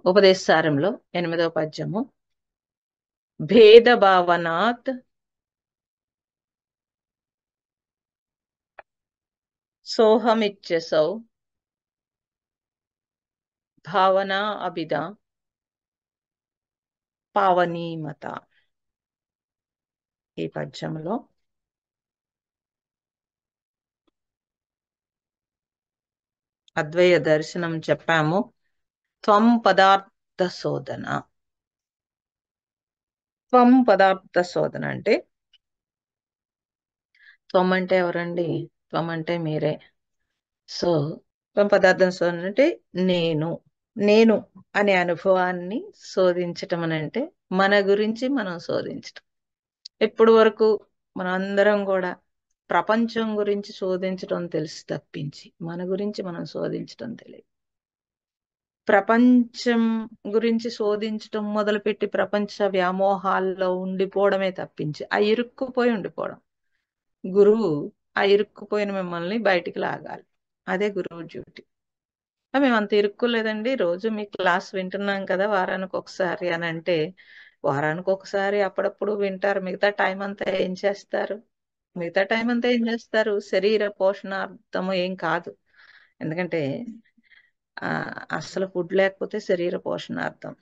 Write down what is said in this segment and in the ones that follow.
ఉపదేశసారంలో 8వ పద్యము. భేద భావనాత్ సోహమిత్యసౌ భావనా అభిద పావనీమత. ఈ పద్యంలో అద్వయ దర్శనం చెప్పాము. త్వం పదార్థ శోధన. త్వం పదార్థ శోధన అంటే, త్వం అంటే ఎవరండి? త్వం అంటే మీరే. సో త్వం పదార్థ శోధన అంటే నేను అనే అనుభవాన్ని శోధించటం అని అంటే మన గురించి మనం శోధించటం. ఇప్పటి వరకు మనందరం కూడా ప్రపంచం గురించి శోధించడం తెలిసి తప్పించి మన గురించి మనం శోధించడం తెలియదు. ప్రపంచం గురించి శోధించటం మొదలుపెట్టి ప్రపంచ వ్యామోహాల్లో ఉండిపోవడమే తప్పించి ఆ ఇరుక్కుపోయి ఉండిపోవడం. గురువు ఆ ఇరుక్కుపోయిన మిమ్మల్ని బయటికి లాగాలి. అదే గురువు డ్యూటీ. మేము అంత ఇరుక్కోలేదండి, రోజు మీ క్లాస్ వింటున్నాం కదా వారానికి ఒకసారి అని అంటే, వారానికి ఒకసారి అప్పుడప్పుడు వింటారు. మిగతా టైం అంతా ఏం చేస్తారు? శరీర పోషణార్థము ఏం కాదు. ఎందుకంటే అసలు ఫుడ్ లేకపోతే శరీర పోషణార్థం.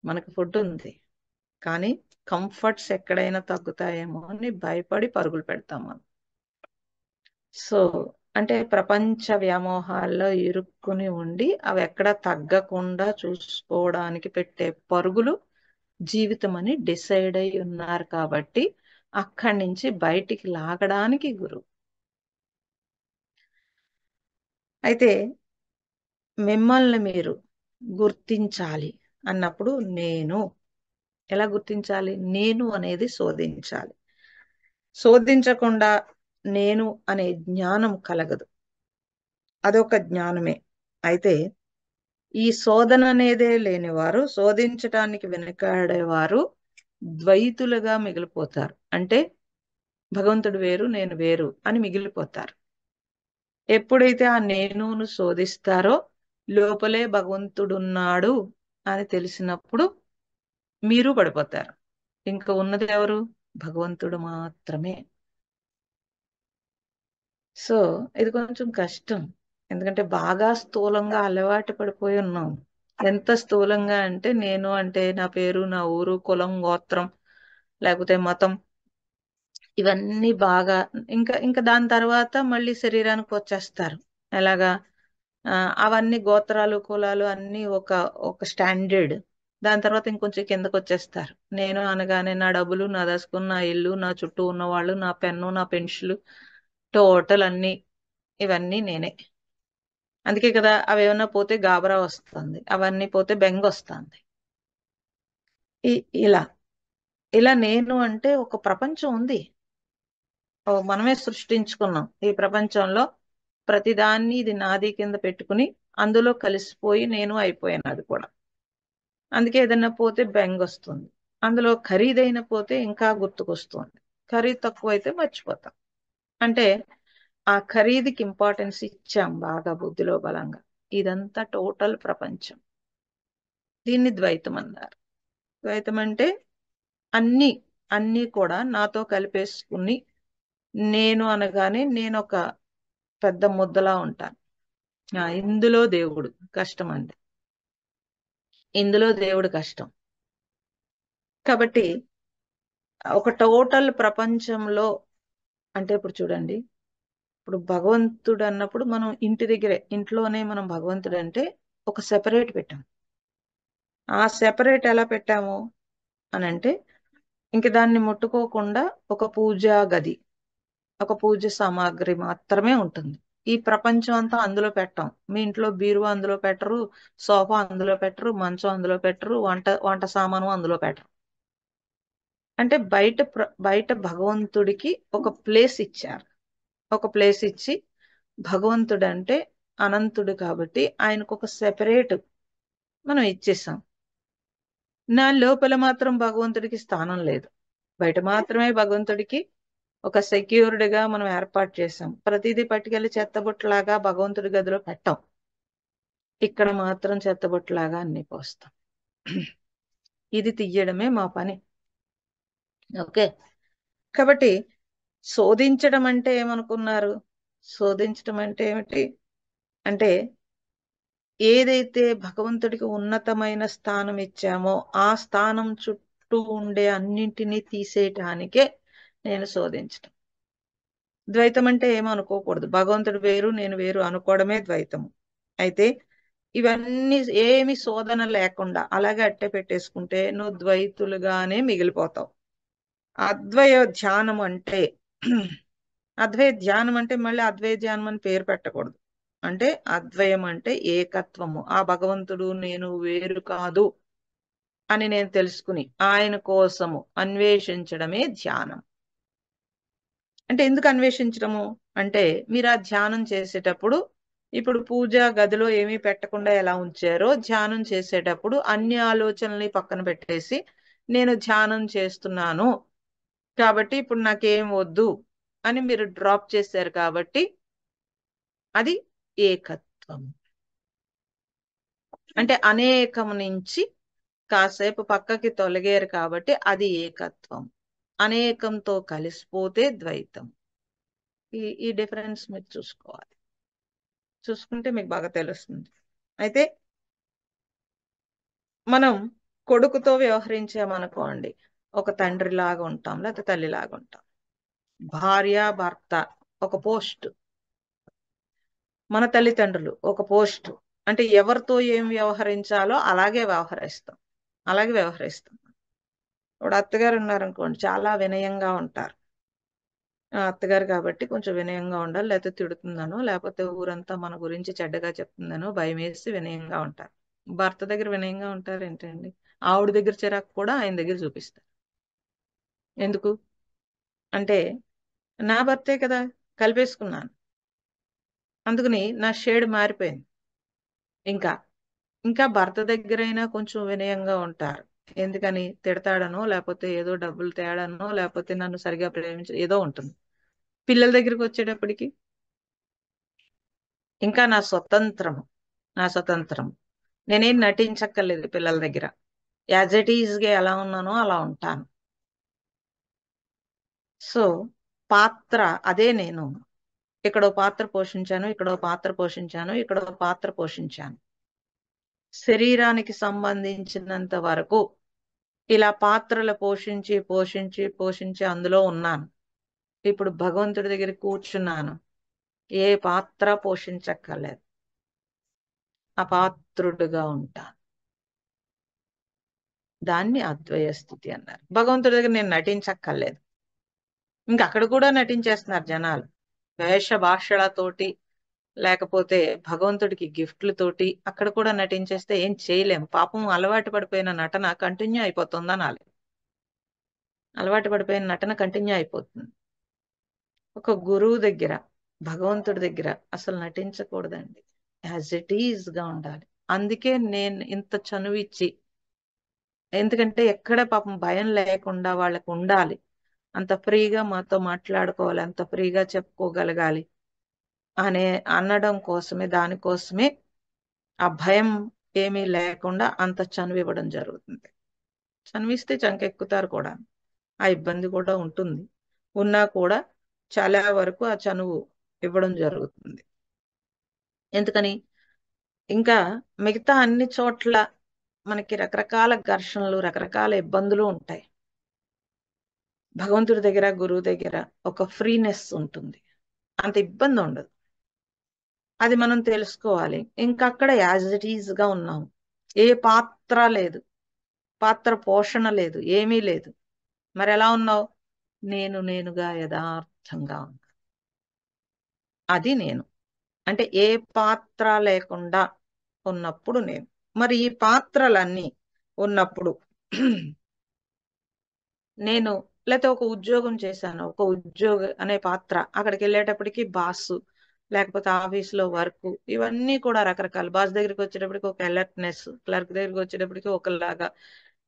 మనకు ఫుడ్ ఉంది కానీ కంఫర్ట్స్ ఎక్కడైనా తగ్గుతాయేమో అని భయపడి పరుగులు పెడతాం మనం. సో అంటే ప్రపంచ వ్యామోహాల్లో ఇరుక్కుని ఉండి అవి ఎక్కడ తగ్గకుండా చూసుకోవడానికి పెట్టే పరుగులు జీవితం అని డిసైడ్ అయి ఉన్నారు. కాబట్టి అక్కడి నుంచి బయటికి లాగడానికి గురువు. అయితే మిమ్మల్ని మీరు గుర్తించాలి అన్నప్పుడు ఎలా గుర్తించాలి? నేను అనేది శోధించాలి. శోధించకుండా నేను అనే జ్ఞానం కలగదు. అదొక జ్ఞానమే. అయితే ఈ శోధన అనేదే లేనివారు, శోధించటానికి వెనకాడేవారు ద్వైతులుగా మిగిలిపోతారు. అంటే భగవంతుడు వేరు నేను వేరు అని మిగిలిపోతారు. ఎప్పుడైతే ఆ నేనును శోధిస్తారో లోపలే భగవంతుడున్నాడు అని తెలిసినప్పుడు మీరు పడిపోతారు. ఇంకా ఉన్నది ఎవరు? భగవంతుడు మాత్రమే. సో ఇది కొంచెం కష్టం. ఎందుకంటే బాగా స్థూలంగా అలవాటు పడిపోయి ఉన్నాం. ఎంత స్థూలంగా అంటే నేను అంటే నా పేరు, నా ఊరు, కులం, గోత్రం, లేకపోతే మతం, ఇవన్నీ బాగా ఇంకా ఇంకా దాని తర్వాత మళ్ళీ శరీరానికి వచ్చేస్తారు. ఎలాగా? అవన్నీ గోత్రాలు, కులాలు అన్నీ ఒక ఒక స్టాండర్డ్. దాని తర్వాత ఇంకొంచెం కిందకు వచ్చేస్తారు. నేను అనగానే నా డబ్బులు, నా దశకం, నా ఇల్లు, నా చుట్టూ ఉన్న వాళ్ళు, నా పెన్ను, నా పెన్షిల్, టోటల్ అన్ని ఇవన్నీ నేనే. అందుకే కదా అవి ఏమన్నా పోతే గాబరా వస్తుంది, అవన్నీ పోతే బెంగ వస్తుంది. ఇలా ఇలా నేను అంటే ఒక ప్రపంచం ఉంది. మనమే సృష్టించుకున్నాం ఈ ప్రపంచంలో. ప్రతిదాన్ని ఇది నాది కింద పెట్టుకుని అందులో కలిసిపోయి నేను అయిపోయాను అది కూడా. అందుకే ఏదన్నా పోతే బెంగ వస్తుంది. అందులో ఖరీదైన పోతే ఇంకా గుర్తుకొస్తుంది. ఖరీదు తక్కువైతే మర్చిపోతాం. అంటే ఆ ఖరీదుకి ఇంపార్టెన్స్ ఇచ్చాం బాగా బుద్ధిలో బలంగా. ఇదంతా టోటల్ ప్రపంచం. దీన్ని ద్వైతం అన్నారు. ద్వైతం అంటే అన్ని అన్నీ కూడా నాతో కలిపేసుకుని నేను అనగానే నేను ఒక పెద్ద ముద్దలా ఉంటాను. ఇందులో దేవుడు కష్టం అండి. ఇందులో దేవుడు కష్టం. కాబట్టి ఒక టోటల్ ప్రపంచంలో అంటే ఇప్పుడు చూడండి, ఇప్పుడు భగవంతుడు అన్నప్పుడు మనం ఇంట్లోనే మనం భగవంతుడు అంటే ఒక సెపరేట్ పెట్టాం. ఆ సెపరేట్ ఎలా పెట్టాము అని అంటే, ఇంక దాన్ని ముట్టుకోకుండా ఒక పూజా గది, ఒక పూజ సామాగ్రి మాత్రమే ఉంటుంది. ఈ ప్రపంచం అంతా అందులో పెట్టాం. మీ ఇంట్లో బీరువా అందులో పెట్టరు, సోఫా అందులో పెట్టరు, మంచం అందులో పెట్టరు, వంట సామాను అందులో పెట్టరు. అంటే బయట భగవంతుడికి ఒక ప్లేస్ ఇచ్చారు. ఒక ప్లేస్ ఇచ్చి, భగవంతుడు అంటే అనంతుడు కాబట్టి ఆయనకు ఒక సెపరేట్ మనం ఇచ్చేసాం. నా లోపల మాత్రం భగవంతుడికి స్థానం లేదు. బయట మాత్రమే భగవంతుడికి ఒక సెక్యూర్డ్ గా మనం ఏర్పాటు చేసాం. ప్రతిదీ పట్టుకెళ్ళి చెత్తబుట్టలాగా భగవంతుడి గదిలో పెట్టాం. ఇక్కడ మాత్రం చెత్తబుట్టలాగా అన్ని పోస్తాం. ఇది తీయడమే మా పని. ఓకే. కాబట్టి శోధించడం అంటే ఏమనుకున్నారు? శోధించడం అంటే ఏమిటి అంటే, ఏదైతే భగవంతుడికి ఉన్నతమైన స్థానం ఇచ్చామో ఆ స్థానం చుట్టూ ఉండే అన్నింటినీ తీసేయటానికే నేను శోధించటం. ద్వైతం అంటే ఏమనుకోకూడదు. భగవంతుడు వేరు నేను వేరు అనుకోవడమే ద్వైతము. అయితే ఇవన్నీ ఏమి శోధన లేకుండా అలాగే అట్టే పెట్టేసుకుంటే నువ్వు ద్వైతులుగానే మిగిలిపోతావు. అద్వయ ధ్యానం అంటే అద్వయ ధ్యానం అంటే మళ్ళీ అద్వయ ధ్యానం అని పేరు పెట్టకూడదు. అంటే అద్వయం అంటే ఏకత్వము. ఆ భగవంతుడు నేను వేరు కాదు అని నేను తెలుసుకుని ఆయన కోసము అన్వేషించడమే ధ్యానం. అంటే ఎందుకు అన్వేషించడము అంటే, మీరు ఆ ధ్యానం చేసేటప్పుడు ఇప్పుడు పూజ గదిలో ఏమీ పెట్టకుండా ఎలా ఉంచారో, ధ్యానం చేసేటప్పుడు అన్ని ఆలోచనల్ని పక్కన పెట్టేసి నేను ధ్యానం చేస్తున్నాను కాబట్టి ఇప్పుడు నాకేం వద్దు అని మీరు డ్రాప్ చేశారు కాబట్టి అది ఏకత్వం. అంటే అనేకం నుంచి కాసేపు పక్కకి తొలగారు కాబట్టి అది ఏకత్వం. అనేకంతో కలిసిపోతే ద్వైతం. ఈ డిఫరెన్స్ మీరు చూసుకోవాలి. చూసుకుంటే మీకు బాగా తెలుస్తుంది. అయితే మనం కొడుకుతో వ్యవహరించామనుకోండి, ఒక తండ్రిలాగా ఉంటాం లేకపోతే తల్లిలాగా ఉంటాం. భార్య భర్త ఒక పోస్ట్, మన తల్లిదండ్రులు ఒక పోస్ట్. అంటే ఎవరితో ఏం వ్యవహరించాలో అలాగే వ్యవహరిస్తాం. ఇప్పుడు అత్తగారు ఉన్నారనుకోండి, చాలా వినయంగా ఉంటారు. అత్తగారు కాబట్టి కొంచెం వినయంగా ఉండాలి, లేకపోతే తిడుతుందనో లేకపోతే ఊరంతా మన గురించి చెడ్డగా చెప్తుందనో భయం వేసి వినయంగా ఉంటారు. భర్త దగ్గర వినయంగా ఉంటారు ఏంటండి? ఆవిడ దగ్గర చిరాకు కూడా ఆయన దగ్గర చూపిస్తారు. ఎందుకు అంటే, నా భర్తే కదా, కలిపేసుకున్నాను, అందుకని నా షేడ్ మారిపోయింది. ఇంకా ఇంకా భర్త దగ్గరైనా కొంచెం వినయంగా ఉంటారు. ఎందుకని? తిడతాడనో లేకపోతే ఏదో డబ్బులు తేడానో లేకపోతే నన్ను సరిగా ఏదో ఉంటుంది. పిల్లల దగ్గరికి వచ్చేటప్పటికి ఇంకా నా స్వతంత్రం నేనేం నటించక్కర్లేదు. పిల్లల దగ్గర యాజ్ ఇట్ ఈజ్ గా ఎలా ఉన్నానో అలా ఉంటాను. సో పాత్ర అదే నేను. ఇక్కడో పాత్ర పోషించాను, ఇక్కడో పాత్ర పోషించాను, ఇక్కడో పాత్ర పోషించాను. శరీరానికి సంబంధించినంత వరకు ఇలా పాత్రలు పోషించి అందులో ఉన్నాను. ఇప్పుడు భగవంతుడి దగ్గర కూర్చున్నాను, ఏ పాత్ర పోషించక్కర్లేదు, అపాత్రుడుగా ఉంటాను. దాన్ని అద్వయ స్థితి అన్నారు. భగవంతుడి దగ్గర నేను నటించక్కర్లేదు. ఇంకా అక్కడ కూడా నటించేస్తున్నారు జనాలు, వేష భాషలతోటి లేకపోతే భగవంతుడికి గిఫ్ట్లతోటి అక్కడ కూడా నటించేస్తే ఏం చేయలేం. పాపం అలవాటు పడిపోయిన నటన కంటిన్యూ అయిపోతుంది అనాలి. అలవాటు పడిపోయిన నటన కంటిన్యూ అయిపోతుంది. ఒక గురువు దగ్గర, భగవంతుడి దగ్గర అసలు నటించకూడదండి. యాజ్ ఇట్ ఈజ్ గా ఉండాలి. అందుకే నేను ఇంత చనువిచ్చి, ఎందుకంటే ఎక్కడ పాపం భయం లేకుండా వాళ్ళకు ఉండాలి, అంత ఫ్రీగా మాతో మాట్లాడుకోవాలి, అంత ఫ్రీగా చెప్పుకోగలగాలి అనే అనడం కోసమే, దానికోసమే ఆ భయం ఏమీ లేకుండా అంత చనువు ఇవ్వడం జరుగుతుంది. చనువిస్తే చంకెక్కుతారు కూడా, ఆ ఇబ్బంది కూడా ఉంటుంది. ఉన్నా కూడా చాలా వరకు ఆ చనువు ఇవ్వడం జరుగుతుంది. ఎందుకని? ఇంకా మిగతా అన్ని చోట్ల మనకి రకరకాల ఘర్షణలు, రకరకాల ఇబ్బందులు ఉంటాయి. భగవంతుడి దగ్గర, గురువు దగ్గర ఒక ఫ్రీనెస్ ఉంటుంది, అంత ఇబ్బంది ఉండదు. అది మనం తెలుసుకోవాలి. ఇంకా అక్కడ యాజ్ ఇట్ ఈజ్ గా ఉన్నాం, ఏ పాత్ర లేదు, పాత్ర పోషణ లేదు, ఏమీ లేదు. మరి ఎలా ఉన్నావు? నేనుగా యథార్థంగా ఉన్నా. అది నేను. అంటే ఏ పాత్ర లేకుండా ఉన్నప్పుడు నేను. మరి ఈ పాత్రలన్నీ ఉన్నప్పుడు నేను, లేకపోతే ఒక ఉద్యోగం చేశాను, ఒక ఉద్యోగ అనే పాత్ర, అక్కడికి వెళ్ళేటప్పటికి బాసు లేకపోతే ఆఫీస్లో వర్క్, ఇవన్నీ కూడా రకరకాల. బాస్ దగ్గరికి వచ్చేటప్పటికి ఒక అలర్ట్నెస్, క్లర్క్ దగ్గరికి వచ్చేటప్పటికి ఒకలాగా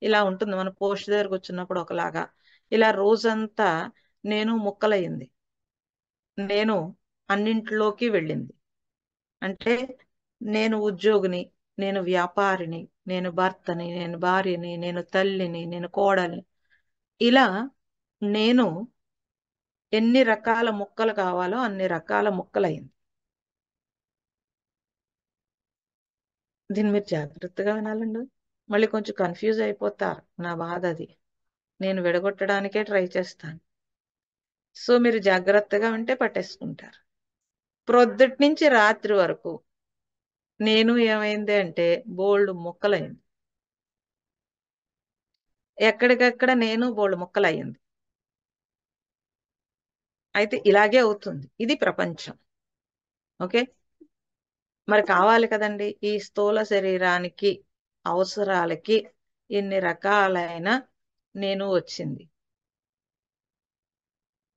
ఇలా ఉంటుంది. మన పోస్ట్ దగ్గరకు వచ్చినప్పుడు ఒకలాగా, ఇలా రోజంతా నేను ముక్కలయ్యింది, నేను అన్నింటిలోకి వెళ్ళింది. అంటే నేను ఉద్యోగిని, నేను వ్యాపారిని, నేను భర్తని, నేను భార్యని, నేను తల్లిని, నేను కోడలిని. ఇలా నేను ఎన్ని రకాల ముక్కలు కావాలో అన్ని రకాల ముక్కలయింది. దీన్ని మీరు జాగ్రత్తగా వినాలండి. మళ్ళీ కొంచెం కన్ఫ్యూజ్ అయిపోతారు. నా బాధ అది. నేను విడగొట్టడానికే ట్రై చేస్తాను. సో మీరు జాగ్రత్తగా ఉంటే పట్టేసుకుంటారు. ప్రొద్దుటి నుంచి రాత్రి వరకు నేను ఏమైంది అంటే బోల్డ్ ముక్కలైంది. ఎక్కడికక్కడ నేను బోల్డ్ ముక్కలయ్యింది. అయితే ఇలాగే అవుతుంది. ఇది ప్రపంచం. ఓకే. మరి కావాలి కదండి ఈ స్థూల శరీరానికి అవసరాలకి ఇన్ని రకాలైన నేను వచ్చింది.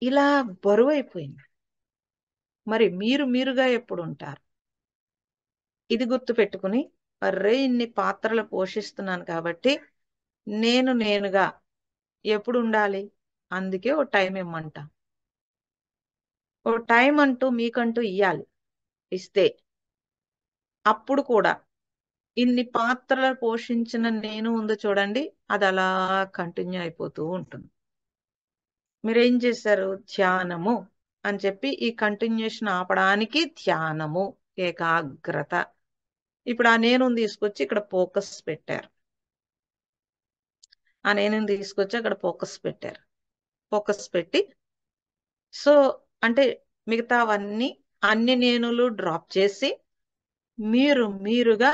ఇలా బరువైపోయింది. మరి మీరుగా ఎప్పుడు ఉంటారు? ఇది గుర్తు పెట్టుకుని, అర్రే ఇన్ని పాత్రలు పోషిస్తున్నాను కాబట్టి నేనుగా ఎప్పుడు ఉండాలి? అందుకే ఓ టైం ఇమ్మంట. ఓ టైం అంటూ మీకంటూ ఇయ్యాలి. ఇస్తే అప్పుడు కూడా ఇన్ని పాత్రలు పోషించిన నేను ఉంది చూడండి, అది అలా కంటిన్యూ అయిపోతూ ఉంటుంది. మీరేం చేశారు? ధ్యానము అని చెప్పి ఈ కంటిన్యూషన్ ఆపడానికి ధ్యానము, ఏకాగ్రత. ఇప్పుడు ఆ నేను తీసుకొచ్చి ఇక్కడ ఫోకస్ పెట్టారు. ఆ నేను తీసుకొచ్చి అక్కడ ఫోకస్ పెట్టారు. ఫోకస్ పెట్టి సో అంటే మిగతావన్నీ అన్ని నేనులు డ్రాప్ చేసి మీరుగా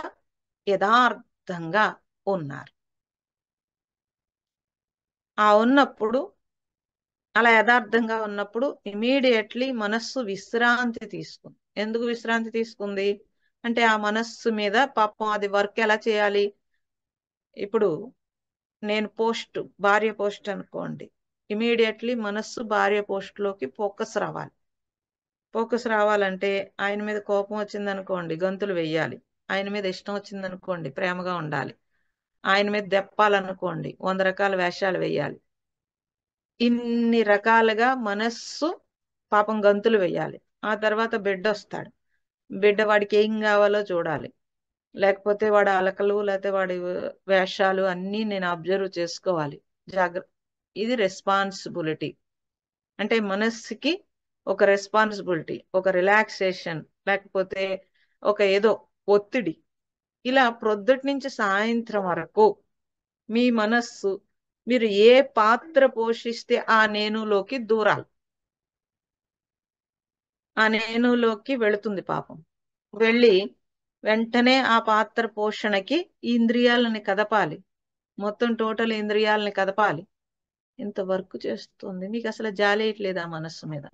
యథార్థంగా ఉన్నారు. ఆ ఉన్నప్పుడు అలా యథార్థంగా ఉన్నప్పుడు ఇమీడియట్లీ మనస్సు విశ్రాంతి తీసుకుంది. ఎందుకు విశ్రాంతి తీసుకుంది అంటే ఆ మనస్సు మీద పాపం అది వర్క్ ఎలా చేయాలి? ఇప్పుడు నేను భార్య పోస్ట్ అనుకోండి, ఇమీడియట్లీ మనస్సు భార్య పోస్ట్ లోకి ఫోకస్ రావాలి. ఫోకస్ రావాలంటే ఆయన మీద కోపం వచ్చింది అనుకోండి, గంతులు వెయ్యాలి. ఆయన మీద ఇష్టం వచ్చింది అనుకోండి, ప్రేమగా ఉండాలి. ఆయన మీద దెప్పాలనుకోండి, 100 రకాల వేషాలు వేయాలి. ఇన్ని రకాలుగా మనస్సు పాపం గంతులు వెయ్యాలి. ఆ తర్వాత బిడ్డ వస్తాడు. బిడ్డ వాడికి ఏం కావాలో చూడాలి. లేకపోతే వాడి అలకలు లేకపోతే వాడి వేషాలు అన్నీ నేను అబ్జర్వ్ చేసుకోవాలి. ఇది రెస్పాన్సిబిలిటీ. అంటే మనస్సుకి ఒక రెస్పాన్సిబిలిటీ, ఒక రిలాక్సేషన్, లేకపోతే ఒక ఏదో ఒత్తిడి. ఇలా ప్రొద్దుటి నుంచి సాయంత్రం వరకు మీ మనస్సు మీరు ఏ పాత్ర పోషిస్తే ఆ నేనులోకి దూరాలి. ఆ నేనులోకి వెళుతుంది పాపం. వెళ్ళి వెంటనే ఆ పాత్ర పోషణకి ఈ ఇంద్రియాలని కదపాలి. మొత్తం టోటల్ ఇంద్రియాలని కదపాలి. ఇంత వర్క్ చేస్తుంది. మీకు అసలు జాలేయట్లేదు ఆ మనస్సు మీద.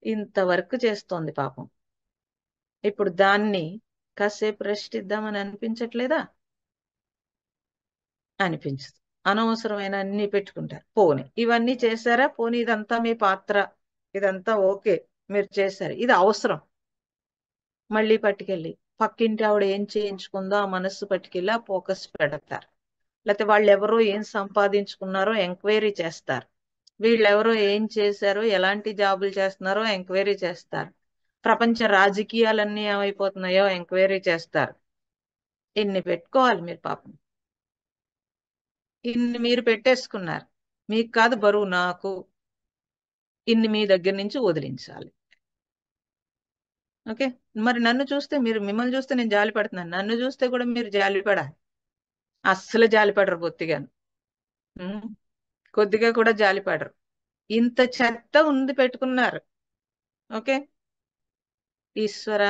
ఇంత వర్క్ చేస్తోంది పాపం. ఇప్పుడు దాన్ని కాసేపు రెస్ట్ ఇద్దామని అనిపించట్లేదా? అనిపించదు. అనవసరమైన అన్ని పెట్టుకుంటారు. పోనీ ఇవన్నీ చేశారా? పోనీ ఇదంతా మీ పాత్ర, ఇదంతా ఓకే, మీరు చేశారు, ఇది అవసరం. మళ్ళీ పట్టుకెళ్ళి పక్కింటి ఆవిడ ఏం చేయించుకుందో ఆ మనస్సు పట్టుకెళ్ళి ఆ ఫోకస్ పెడతారు. లేకపోతే వాళ్ళు ఎవరో ఏం సంపాదించుకున్నారో ఎంక్వైరీ చేస్తారు. వీళ్ళెవరో ఏం చేశారో, ఎలాంటి జాబులు చేస్తున్నారో ఎంక్వైరీ చేస్తారు. ప్రపంచ రాజకీయాలన్నీ ఏమైపోతున్నాయో ఎంక్వైరీ చేస్తారు. ఇన్ని పెట్టుకోవాలి మీరు పాపం. ఇన్ని మీరు పెట్టేసుకున్నారు. మీకు కాదు బరువు, నాకు. ఇన్ని మీ దగ్గర నుంచి వదిలించాలి. ఓకే. మరి నన్ను చూస్తే మిమ్మల్ని చూస్తే నేను జాలి పడుతున్నాను. నన్ను చూస్తే కూడా మీరు జాలి పడాలి. అస్సలు జాలి పడరు బొత్తిగాను. కొద్దిగా కూడా జాలి పడరు. ఇంత చెత్త ఉంది పెట్టుకున్నారు. ఓకే. ఈశ్వర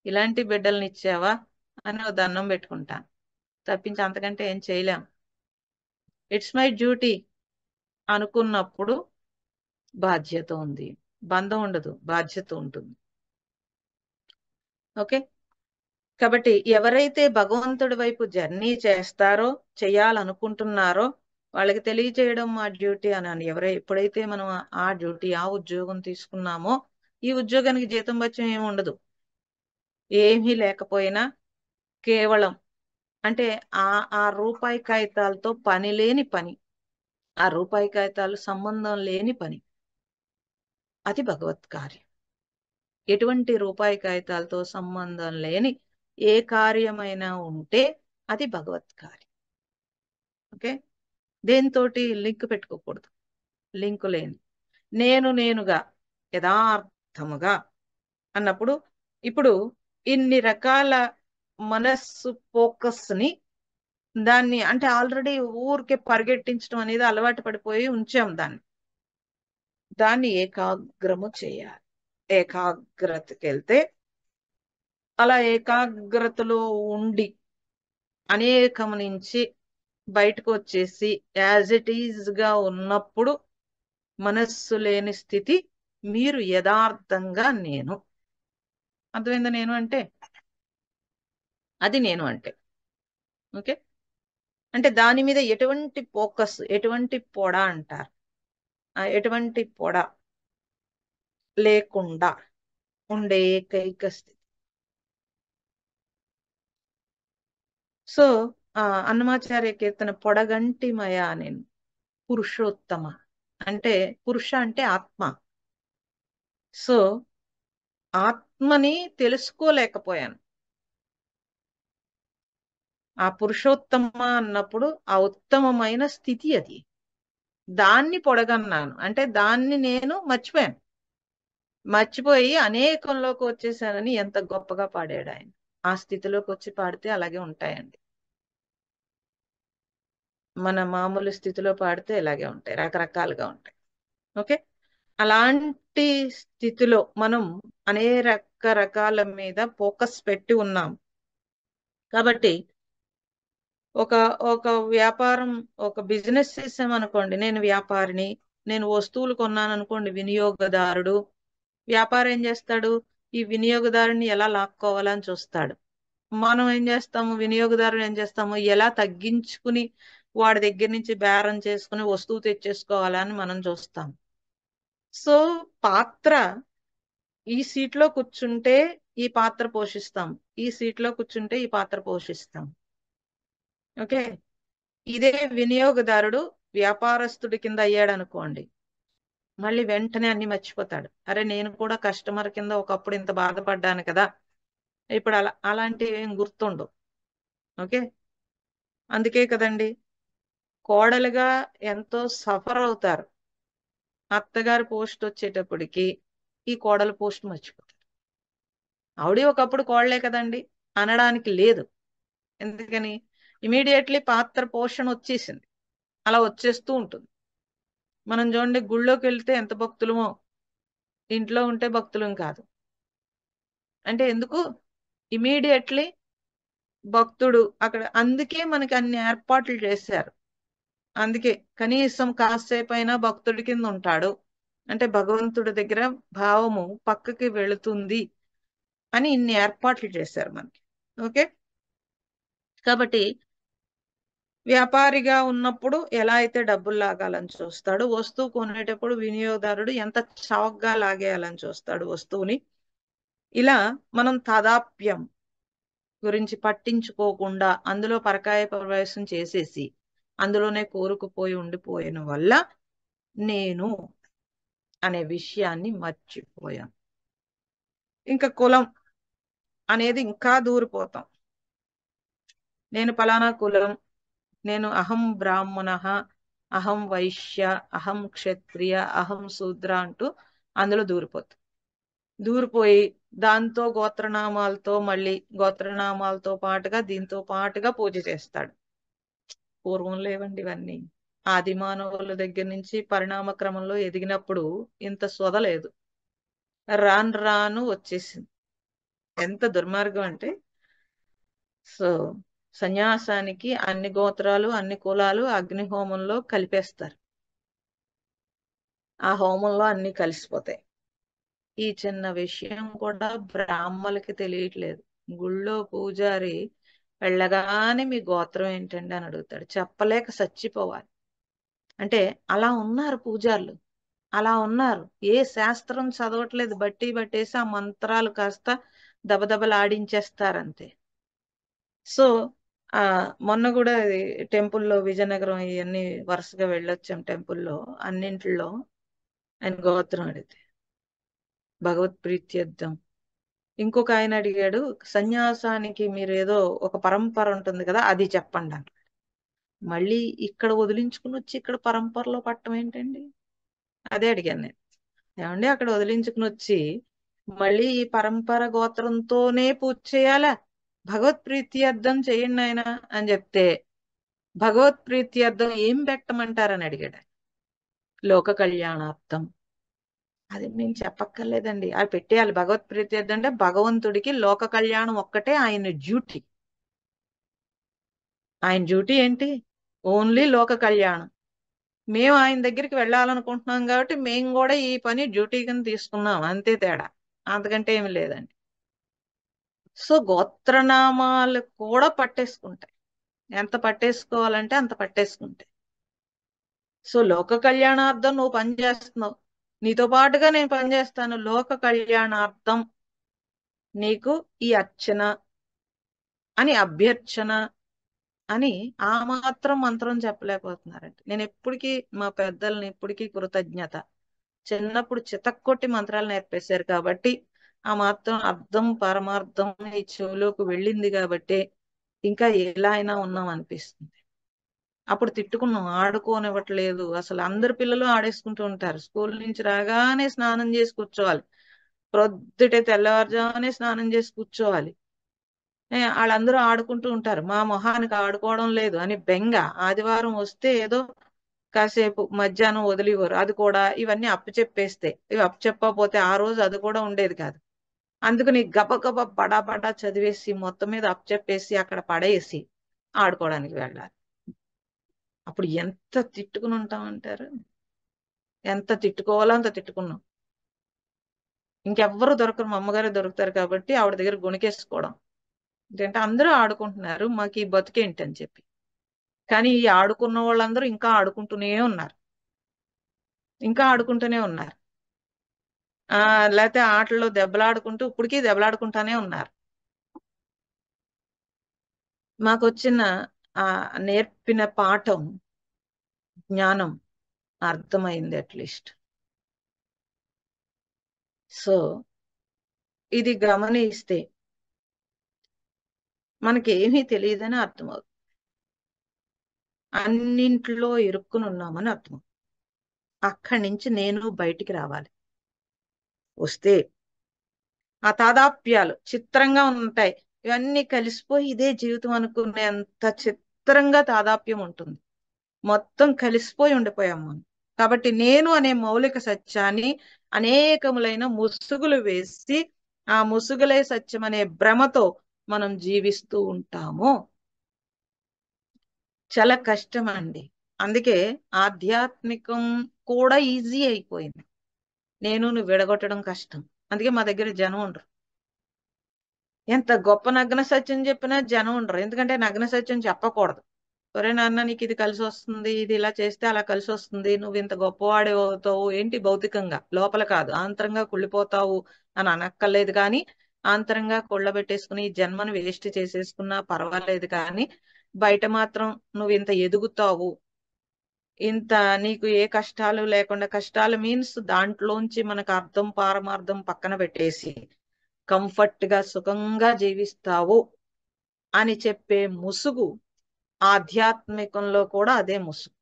ఇలాంటి బిడ్డల్ని ఇచ్చావా అని ఓ దండం పెట్టుకుంటాను. తప్పించి అంతకంటే ఏం చేయలేం. ఇట్స్ మై డ్యూటీ అనుకున్నప్పుడు బాధ్యత ఉంది. బంధం ఉండదు, బాధ్యత ఉంటుంది. ఓకే. కాబట్టి ఎవరైతే భగవంతుడి వైపు జర్నీ చేస్తారో, చేయాలనుకుంటున్నారో వాళ్ళకి తెలియజేయడం మా డ్యూటీ అని. ఎప్పుడైతే మనం ఆ డ్యూటీ, ఆ ఉద్యోగం తీసుకున్నామో ఈ ఉద్యోగానికి జీతం బత్యం ఏమి ఉండదు. ఏమీ లేకపోయినా కేవలం అంటే ఆ ఆ రూపాయి కాగితాలతో పని లేని పని, ఆ రూపాయి కాగితాలు సంబంధం లేని పని, అది భగవత్ కార్యం. ఎటువంటి రూపాయి కాగితాలతో సంబంధం లేని ఏ కార్యమైనా ఉంటే అది భగవత్ కార్యం. ఓకే, దేనితోటి లింక్ పెట్టుకోకూడదు. లింకు లేని నేనుగా యథార్థముగా అన్నప్పుడు ఇప్పుడు ఇన్ని రకాల మనస్సు ఫోకస్ ని దాన్ని అంటే ఆల్రెడీ ఊరికే పరిగెట్టించడం అనేది అలవాటు పడిపోయి ఉంచాం దాన్ని ఏకాగ్రము చేయాలి. ఏకాగ్రతకి వెళ్తే అలా ఏకాగ్రతలో ఉండి అనేకం నుంచి బయటకు వచ్చేసి యాజ్ ఇట్ ఈజ్ గా ఉన్నప్పుడు మనస్సు లేని స్థితి మీరు యథార్థంగా నేను. అర్థమైందా? నేను అంటే అది నేను అంటే. ఓకే, అంటే దాని మీద ఎటువంటి ఫోకస్, ఎటువంటి పొడ అంటారు, ఎటువంటి పొడ లేకుండా ఉండే ఏకైక స్థితి. సో అన్నమాచార్య కీర్తన పొడగంటి మయా నేను పురుషోత్తమ అంటే పురుష అంటే ఆత్మ. సో ఆత్మని తెలుసుకోలేకపోయాను. ఆ పురుషోత్తమ అన్నప్పుడు ఆ ఉత్తమమైన స్థితి అది. దాన్ని పొడగన్నాను అంటే దాన్ని నేను మర్చిపోయాను. మర్చిపోయి అనేకంలోకి వచ్చేసానని ఎంత గొప్పగా పాడాడు ఆయన. ఆ స్థితిలోకి వచ్చి పాడితే అలాగే ఉంటాయండి. మన మామూలు స్థితిలో పాడితే ఇలాగే ఉంటాయి, రకరకాలుగా ఉంటాయి. ఓకే, అలాంటి స్థితిలో మనం అనేక రకాల మీద ఫోకస్ పెట్టి ఉన్నాం. కాబట్టి ఒక ఒక వ్యాపారం, ఒక బిజినెస్ చేసామనుకోండి, నేను వ్యాపారిని, నేను వస్తువులు కొన్నాను అనుకోండి, వినియోగదారుడు. వ్యాపారం ఏం చేస్తాడు? ఈ వినియోగదారుని ఎలా లాక్కోవాలని చూస్తాడు. మనం ఏం చేస్తాము? వినియోగదారుడు ఏం చేస్తాము? ఎలా తగ్గించుకుని వాడి దగ్గర నుంచి బేరం చేసుకుని వస్తువు తెచ్చేసుకోవాలని మనం చూస్తాం. సో పాత్ర, ఈ సీట్లో కూర్చుంటే ఈ పాత్ర పోషిస్తాం, ఈ సీట్లో కూర్చుంటే ఈ పాత్ర పోషిస్తాం. ఓకే, ఇదే వినియోగదారుడు వ్యాపారస్తుడి కింద అయ్యాడు అనుకోండి, మళ్ళీ వెంటనే అన్ని మర్చిపోతాడు. అరే నేను కూడా కస్టమర్ కింద ఒకప్పుడు ఇంత బాధపడ్డాను కదా, ఇప్పుడు అలాంటివి ఏం గుర్తుండవు. ఓకే, అందుకే కదండి కోడలుగా ఎంతో సఫర్ అవుతారు. అత్తగారు పోస్ట్ వచ్చేటప్పటికి ఈ కోడలు పోస్ట్ మర్చిపోతారు. ఆవిడ ఒకప్పుడు కోడలే కదండి అనడానికి లేదు. ఎందుకని? ఇమీడియట్లీ పాత్ర పోషణ వచ్చేసింది, అలా వచ్చేస్తూ ఉంటుంది. మనం చూడండి, గుళ్ళోకి వెళ్తే ఎంత భక్తులమో, ఇంట్లో ఉంటే భక్తులం కాదు. అంటే ఎందుకు? ఇమీడియట్లీ భక్తుడు అక్కడ. అందుకే మనకి అన్ని ఏర్పాట్లు చేశారు. అందుకే కనీసం కాసేపు అయినా భక్తుడి కింద ఉంటాడు అంటే భగవంతుడి దగ్గర భావము పక్కకి వెళుతుంది అని ఇన్ని ఏర్పాట్లు చేశారు మనకి. ఓకే, కాబట్టి వ్యాపారిగా ఉన్నప్పుడు ఎలా అయితే డబ్బులు లాగాలని చూస్తాడు, వస్తువు కొనేటప్పుడు వినియోగదారుడు ఎంత చౌకగా లాగేయాలని చూస్తాడు వస్తువుని. ఇలా మనం తాదాప్యం గురించి పట్టించుకోకుండా అందులో పరకాయ ప్రవేశం చేసేసి అందులోనే కోరుకుపోయి ఉండిపోయిన వల్ల నేను అనే విషయాన్ని మర్చిపోయాం. ఇంకా కులం అనేది ఇంకా దూరిపోతాం. నేను పలానా కులం, నేను అహం బ్రాహ్మణ, అహం వైశ్య, అహం క్షత్రియ, అహం శూద్ర అంటూ అందులో దూరిపోయి దాంతో గోత్రనామాలతో, మళ్ళీ గోత్రనామాలతో పాటుగా దీంతో పాటుగా పూజ చేస్తాడు. పూర్వం లేవండి ఇవన్నీ. ఆది మానవుల దగ్గర నుంచి పరిణామ క్రమంలో ఎదిగినప్పుడు ఇంత సొదలేదు, రాను రాను వచ్చేసింది. ఎంత దుర్మార్గం అంటే, సో సన్యాసానికి అన్ని గోత్రాలు, అన్ని కులాలు అగ్నిహోమంలో కలిపేస్తారు. ఆ హోమంలో అన్ని కలిసిపోతాయి. ఈ చిన్న విషయం కూడా బ్రాహ్మలకి తెలియట్లేదు. గుళ్ళో పూజారి వెళ్ళగానే మీ గోత్రం ఏంటండి అని అడుగుతాడు. చెప్పలేక చచ్చిపోవాలి. అంటే అలా ఉన్నారు పూజారులు, అలా ఉన్నారు. ఏ శాస్త్రం చదవట్లేదు, బట్టి పట్టేసి ఆ మంత్రాలు కాస్త దబదబలాడించేస్తారంతే. సో మొన్న కూడా టెంపుల్లో విజయనగరం ఇవన్నీ వరుసగా వెళ్ళొచ్చాం. టెంపుల్లో అన్నింటిలో ఆయన గోత్రం అడిగితే భగవత్ప్రీత్యర్థం. ఇంకొక ఆయన అడిగాడు, సన్యాసానికి మీరు ఏదో ఒక పరంపర ఉంటుంది కదా, అది చెప్పండి అని. మళ్ళీ ఇక్కడ వదిలించుకుని వచ్చి ఇక్కడ పరంపరలో పట్టం ఏంటండి? అదే అడిగాను నేను. ఏమండి అక్కడ వదిలించుకుని వచ్చి మళ్ళీ ఈ పరంపర గోత్రంతోనే పూజ చేయాలా? భగవత్ప్రీత్యర్థం చేయండి ఆయన అని చెప్తే, భగవత్ప్రీత్యర్థం ఏం పెట్టమంటారని అడిగాడు. లోక కళ్యాణార్థం. అది మేము చెప్పక్కర్లేదండి, అది పెట్టేయాలి. భగవత్ప్రీత్యర్థం అంటే భగవంతుడికి లోక కళ్యాణం ఒక్కటే ఆయన డ్యూటీ. ఆయన డ్యూటీ ఏంటి? ఓన్లీ లోక కళ్యాణం. మేము ఆయన దగ్గరికి వెళ్ళాలనుకుంటున్నాం కాబట్టి మేము కూడా ఈ పని డ్యూటీ కింద తీసుకున్నాం, అంతే తేడా, అంతకంటే ఏమి లేదండి. సో గోత్రనామాలు కూడా పట్టేసుకుంటాయి, ఎంత పట్టేసుకోవాలంటే అంత పట్టేసుకుంటాయి. సో లోక కళ్యాణార్థం నువ్వు పని చేస్తున్నావు, నీతో పాటుగా నేను పని చేస్తాను. లోక కళ్యాణార్థం నీకు ఈ అర్చన అని, అభ్యర్చన అని ఆ మాత్రం మంత్రం చెప్పలేకపోతున్నారండి. నేను ఎప్పటికీ మా పెద్దల్ని ఎప్పటికీ కృతజ్ఞత. చిన్నప్పుడు చితక్కొట్టి మంత్రాలు నేర్పేశారు కాబట్టి ఆ మాత్రం అర్థం పరమార్థం ఈ చెవులోకి వెళ్ళింది కాబట్టి ఇంకా ఎలా అయినా ఉన్నాం అనిపిస్తుంది. అప్పుడు తిట్టుకున్నాం, ఆడుకోనివ్వట్లేదు. అసలు అందరు పిల్లలు ఆడేసుకుంటూ ఉంటారు. స్కూల్ నుంచి రాగానే స్నానం చేసి కూర్చోవాలి, ప్రొద్దుటే తెల్లవారుజామునే స్నానం చేసి కూర్చోవాలి. వాళ్ళందరూ ఆడుకుంటూ ఉంటారు, మా మొహానికి ఆడుకోవడం లేదు అని బెంగ. ఆదివారం వస్తే ఏదో కాసేపు మధ్యాహ్నం వదిలివ్వరు, అది కూడా ఇవన్నీ అప్పచెప్పేస్తే, ఇవి అప్పచెప్పకపోతే ఆ రోజు అది కూడా ఉండేది కాదు. అందుకని గబగబా బడా బడా చదివేసి మొత్తం మీద అప్పచెప్పేసి అక్కడ పడేసి ఆడుకోవడానికి వెళ్ళాలి. అప్పుడు ఎంత తిట్టుకుని ఉంటామంటారు? ఎంత తిట్టుకోవాలో అంత తిట్టుకున్నాం. ఇంకెవ్వరు దొరకరు, మా అమ్మగారే దొరుకుతారు కాబట్టి ఆవిడ దగ్గర గొణికేసుకోవడం. ఎందుకంటే అందరూ ఆడుకుంటున్నారు, మాకు ఈ బతుకేంటి అని చెప్పి. కానీ ఈ ఆడుకున్న వాళ్ళందరూ ఇంకా ఆడుకుంటూనే ఉన్నారు, ఇంకా ఆడుకుంటూనే ఉన్నారు. లేకపోతే ఆటల్లో దెబ్బలాడుకుంటూ ఇప్పటికీ దెబ్బలాడుకుంటానే ఉన్నారు. మాకొచ్చిన ఆ నేర్పిన పాఠం, జ్ఞానం అర్థమైంది అట్లీస్ట్. సో ఇది గమనిస్తే మనకి ఏమీ తెలియదని అర్థమవుతుంది, అన్నింట్లో ఇరుక్కుని ఉన్నామని అర్థం. అక్కడి నుంచి నేను బయటికి రావాలి. వస్తే ఆ తాదాప్యాలు చిత్రంగా ఉంటాయి, ఇవన్నీ కలిసిపోయి ఇదే జీవితం అనుకునేంత చిత్రంగా తాదాప్యం ఉంటుంది. మొత్తం కలిసిపోయి ఉండిపోయాం మనం. కాబట్టి నేను అనే మౌలిక సత్యాన్ని అనేకములైన ముసుగులు వేసి ఆ ముసుగులే సత్యం అనే భ్రమతో మనం జీవిస్తూ ఉంటాము. చాలా కష్టం అండి. అందుకే ఆధ్యాత్మికం కూడా ఈజీ అయిపోయింది. నువ్వు విడగొట్టడం కష్టం. అందుకే మా దగ్గర జనం ఉండరు. ఎంత గొప్ప నగ్న సత్యం చెప్పినా జనం ఉండరు, ఎందుకంటే నగ్న సత్యం చెప్పకూడదు. ఒరే నాన్న నీకు ఇది కలిసి వస్తుంది, ఇది ఇలా చేస్తే అలా కలిసి వస్తుంది, నువ్వు ఇంత గొప్పవాడే అవుతావు ఏంటి, భౌతికంగా లోపల కాదు ఆంతరంగా కుళ్ళిపోతావు అని అనక్కర్లేదు. కానీ ఆంతరంగా కుళ్ళబెట్టేసుకుని ఈ జన్మను వేస్ట్ చేసేసుకున్నా పర్వాలేదు, కానీ బయట మాత్రం నువ్వు ఇంత ఎదుగుతావు, ఇంత నీకు ఏ కష్టాలు లేకుండా, కష్టాలు మీన్స్ దాంట్లోంచి మనకు అర్థం పారమార్థం పక్కన పెట్టేసి కంఫర్ట్ గా సుఖంగా జీవిస్తావు అని చెప్పే ముసుగు ఆధ్యాత్మికంలో కూడా అదే ముసుగు.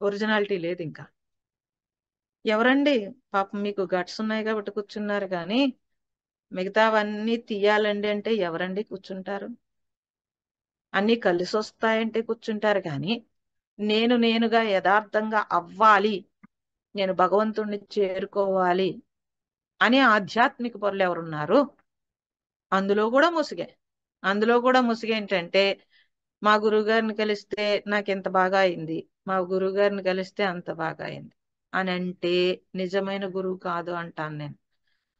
ఒరిజినాలిటీ లేదు ఇంకా. ఎవరండి పాపం, మీకు గట్స్ ఉన్నాయి కాబట్టి కూర్చున్నారు, కానీ మిగతావన్నీ తీయాలండి అంటే ఎవరండి కూర్చుంటారు? అన్నీ కలిసి వస్తాయంటే కూర్చుంటారు, కానీ నేనుగా యథార్థంగా అవ్వాలి, నేను భగవంతుణ్ణి చేరుకోవాలి అని ఆధ్యాత్మిక పరులు ఎవరున్నారు? అందులో కూడా ముసుగే. అందులో కూడా ముసుగు ఏంటంటే, మా గురువుగారిని కలిస్తే నాకు ఎంత బాగా అయింది, మా గురువుగారిని కలిస్తే అంత బాగా అయింది అని అంటే నిజమైన గురువు కాదు అంటాను నేను.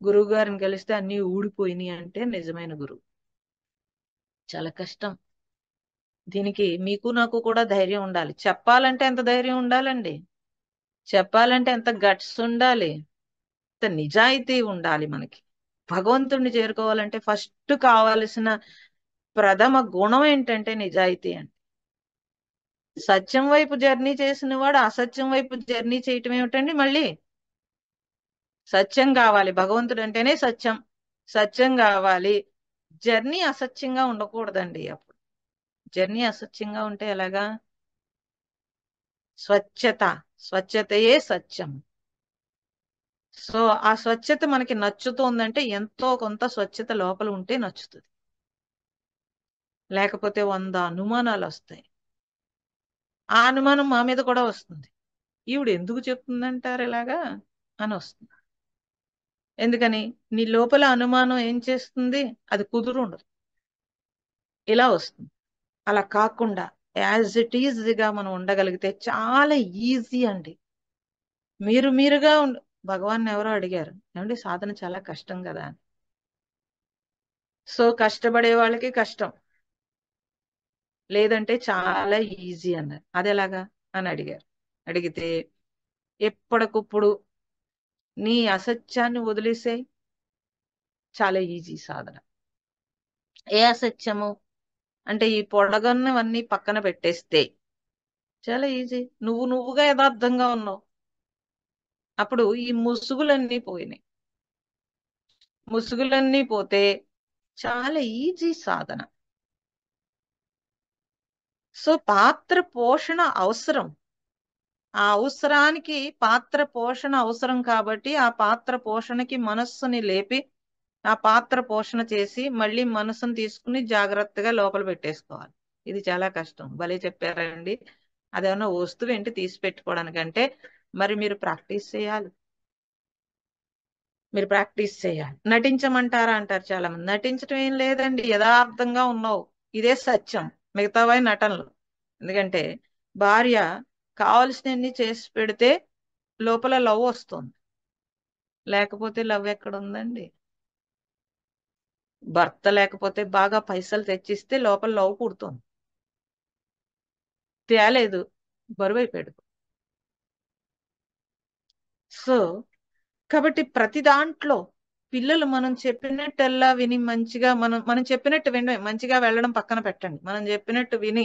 గురువు గారిని కలిస్తే అన్ని ఊడిపోయినాయి అంటే నిజమైన గురువు. చాలా కష్టం. దీనికి మీకు నాకు కూడా ధైర్యం ఉండాలి. చెప్పాలంటే ఎంత ధైర్యం ఉండాలండి, చెప్పాలంటే ఎంత గట్స్ ఉండాలి, ఎంత నిజాయితీ ఉండాలి మనకి. భగవంతుణ్ణి చేరుకోవాలంటే ఫస్ట్ కావలసిన ప్రథమ గుణం ఏంటంటే నిజాయితీ అండి. సత్యం వైపు జర్నీ చేసిన వాడు అసత్యం వైపు జర్నీ చేయటం ఏమిటండి మళ్ళీ? సత్యం కావాలి. భగవంతుడు అంటేనే సత్యం. సత్యం కావాలి. జర్నీ అసత్యంగా ఉండకూడదండి. అప్పుడు జర్నీ అసత్యంగా ఉంటే ఎలాగా? స్వచ్ఛత, స్వచ్ఛతయే సత్యం. సో ఆ స్వచ్ఛత మనకి నచ్చుతోందంటే ఎంతో కొంత స్వచ్ఛత లోపల ఉంటే నచ్చుతుంది. లేకపోతే 100 అనుమానాలు వస్తాయి. ఆ అనుమానం మా మీద కూడా వస్తుంది. ఈవిడ ఎందుకు చెప్తుందంటారు ఇలాగా అని వస్తుంది. ఎందుకని? నీ లోపల అనుమానం ఏం చేస్తుంది? అది కుదురు ఉండదు, ఇలా వస్తుంది. అలా కాకుండా యాజ్ ఇట్ ఈజ్ గా మనం ఉండగలిగితే చాలా ఈజీ అండి. మీరుగా భగవాన్ ఎవరో అడిగారు, ఏమంటే సాధన చాలా కష్టం కదా అని. సో కష్టపడే వాళ్ళకి కష్టం, లేదంటే చాలా ఈజీ అన్నారు. అది ఎలాగా అని అడిగారు. అడిగితే ఎప్పటికప్పుడు నీ అసత్యాన్ని వదిలేసే, చాలా ఈజీ సాధన. ఏ అసత్యము అంటే ఈ పొడగన్నవన్నీ పక్కన పెట్టేస్తే చాలా ఈజీ. నువ్వుగా యథార్థంగా ఉన్నావు. అప్పుడు ఈ ముసుగులన్నీ పోయినాయి. ముసుగులన్నీ పోతే చాలా ఈజీ సాధన. సో పాత్ర పోషణ అవసరం. ఆ అవసరానికి పాత్ర పోషణ అవసరం కాబట్టి ఆ పాత్ర పోషణకి మనస్సుని లేపి ఆ పాత్ర పోషణ చేసి మళ్ళీ మనసును తీసుకుని జాగ్రత్తగా లోపల పెట్టేసుకోవాలి. ఇది చాలా కష్టం. భలే చెప్పారండి. అదేమన్నా వస్తువు ఏంటి తీసి పెట్టుకోవడానికంటే మరి మీరు ప్రాక్టీస్ చేయాలి. మీరు ప్రాక్టీస్ చేయాలి. నటించమంటారా అంటారు చాలా మంది. నటించడం ఏం లేదండి, యథార్థంగా ఉన్నావు, ఇదే సత్యం. మిగతావై నటనలు. ఎందుకంటే భార్య కావలసినన్ని చేసి పెడితే లోపల లవ్ వస్తుంది, లేకపోతే లవ్ ఎక్కడ ఉందండి? భర్త లేకపోతే బాగా పైసలు తెచ్చిస్తే లోపల లవ్ పుడుతుంది. తేలేదు, బరువైపోయాడు. సో కాబట్టి ప్రతి దాంట్లో పిల్లలు మనం చెప్పినట్టల్లా విని మంచిగా, మనం చెప్పినట్టు వినడం, మంచిగా వెళ్ళడం పక్కన పెట్టండి. మనం చెప్పినట్టు విని,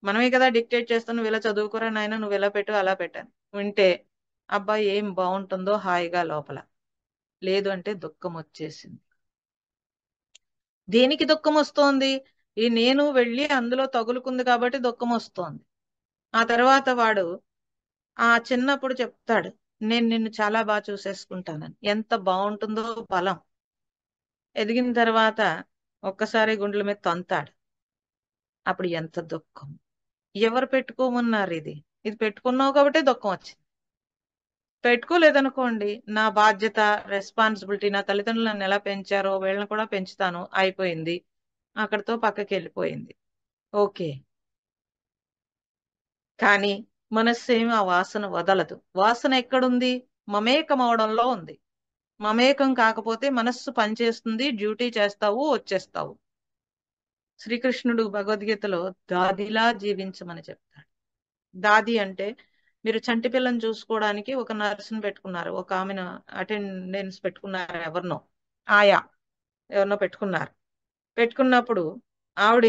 మనమే కదా డిక్టేట్ చేస్తాను, నువ్వు ఇలా చదువుకోరా నాయన, నువ్వు ఇలా పెట్టు అలా పెట్టాను వింటే అబ్బాయి ఏం బాగుంటుందో హాయిగా లోపల. లేదు అంటే దుఃఖం వచ్చేసింది. దేనికి దుఃఖం వస్తోంది? ఈ నేను వెళ్ళి అందులో తగులుకుంది కాబట్టి దుఃఖం వస్తోంది. ఆ తర్వాత వాడు ఆ చిన్నప్పుడు చెప్తాడు, నేను నిన్ను చాలా బాగా చూసేసుకుంటానని. ఎంత బాగుంటుందో బలం. ఎదిగిన తర్వాత ఒక్కసారి గుండెల మీద తంతాడు. అప్పుడు ఎంత దుఃఖం. ఎవరు పెట్టుకోమన్నారు ఇది? ఇది పెట్టుకున్నావు కాబట్టి దుఃఖం వచ్చింది. పెట్టుకోలేదనుకోండి, నా బాధ్యత, రెస్పాన్సిబిలిటీ, నా తల్లిదండ్రులు నన్ను ఎలా పెంచారో వీళ్ళని కూడా పెంచుతాను, అయిపోయింది, అక్కడితో పక్కకి వెళ్ళిపోయింది. ఓకే. కానీ మనస్సు ఏమి ఆ వాసన వదలదు. వాసన ఎక్కడుంది? మమేకం అవడంలో ఉంది. మమేకం కాకపోతే మనస్సు పనిచేస్తుంది, డ్యూటీ చేస్తావు, వచ్చేస్తావు. శ్రీకృష్ణుడు భగవద్గీతలో దాదిలా జీవించమని చెప్తాడు. దాది అంటే మీరు చంటి పిల్లని చూసుకోవడానికి ఒక నర్సును పెట్టుకున్నారు, ఒక ఆమెను అటెండెన్స్ పెట్టుకున్నారు, ఎవరినో ఆయా ఎవరినో పెట్టుకున్నారు. పెట్టుకున్నప్పుడు ఆవిడ